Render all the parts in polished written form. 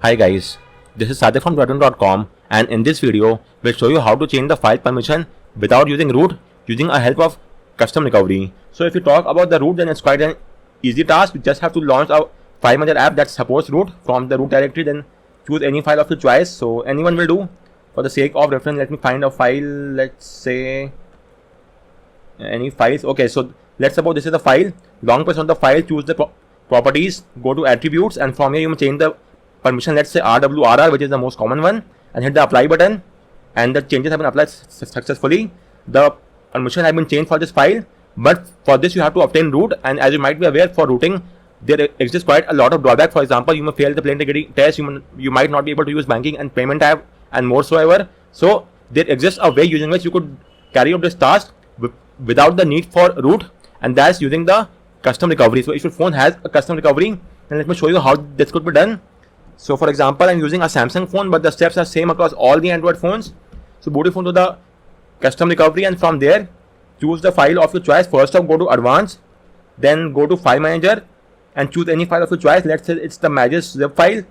Hi guys, this is Sadik from Dotun.com, and in this video, we'll show you how to change the file permission without using root using a help of custom recovery. So if you talk about the root, then it's quite an easy task. You just have to launch a file manager app that supports root from the root directory, then choose any file of your choice. So anyone will do. For the sake of reference, let me find a file. Let's say any files. Okay, so let's suppose this is the file. Long press on the file, choose the properties, go to attributes, and from here you may change the permission. Let's say RWRR, which is the most common one, and hit the apply button, and the changes have been applied successfully. The permission has been changed for this file, but for this you have to obtain root, and as you might be aware, for rooting there exists quite a lot of drawback. For example, you may fail the plain integrity test, you might not be able to use banking and payment app and more so ever. So there exists a way using which you could carry out this task without the need for root, and that's using the custom recovery. So if your phone has a custom recovery, then let me show you how this could be done. So for example, I'm using a Samsung phone, but the steps are same across all the Android phones. So boot your phone to the custom recovery, and from there choose the file of your choice. First off, go to advanced, then go to file manager and choose any file of your choice. Let's say it's the Magisk zip file.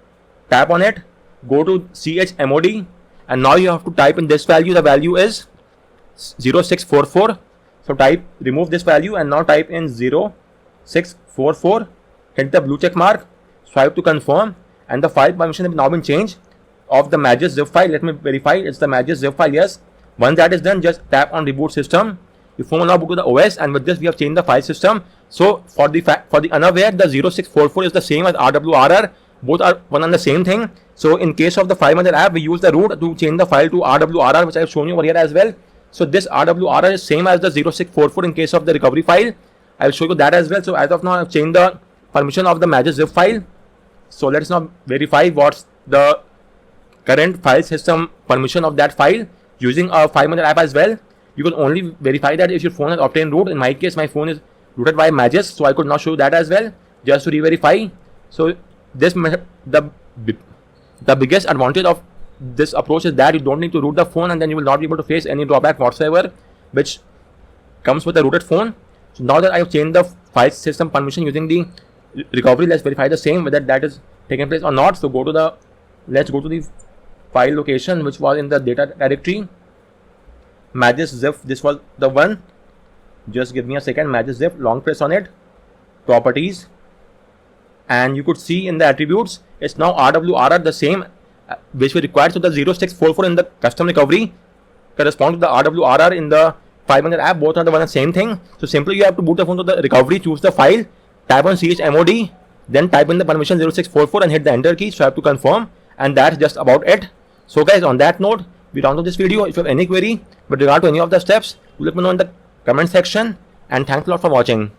Tap on it, go to chmod, and now you have to type in this value. The value is 0644. So remove this value and now type in 0644. Hit the blue check mark, swipe to confirm, and the file permission has now been changed of the Magisk zip file. Let me verify it's the Magisk zip file. Yes. Once that is done, just tap on reboot system. Your phone will now boot to the OS, and with this we have changed the file system. So for the unaware, the 0644 is the same as RWRR. Both are one and the same thing. So in case of the file manager app, we use the root to change the file to RWRR, which I have shown you over here as well. So this RWRR is same as the 0644 in case of the recovery file. I will show you that as well. So as of now, I have changed the permission of the Magisk zip file. So let's now verify what's the current file system permission of that file using a file manager app as well. You can only verify that if your phone has obtained root. In my case, my phone is rooted by Magisk, so I could not show that as well, just to re-verify. So this the biggest advantage of this approach is that you don't need to root the phone, and then you will not be able to face any drawback whatsoever which comes with a rooted phone. So now that I have changed the file system permission using the recovery, let's verify the same whether that is taking place or not. So let's go to the file location which was in the data directory. Magisk zip, this was the one. Just give me a second. Magisk zip, long press on it, properties, and you could see in the attributes it's now RWRR, the same which we required. So the 0644 in the custom recovery correspond to the RWRR in the file manager app. Both are the one and same thing. So simply you have to boot the phone to the recovery, choose the file, type on chmod, then type in the permission 0644 and hit the enter key. So I have to confirm, and that's just about it. So guys, on that note, we round up this video. If you have any query with regard to any of the steps, let me know in the comment section, and thanks a lot for watching.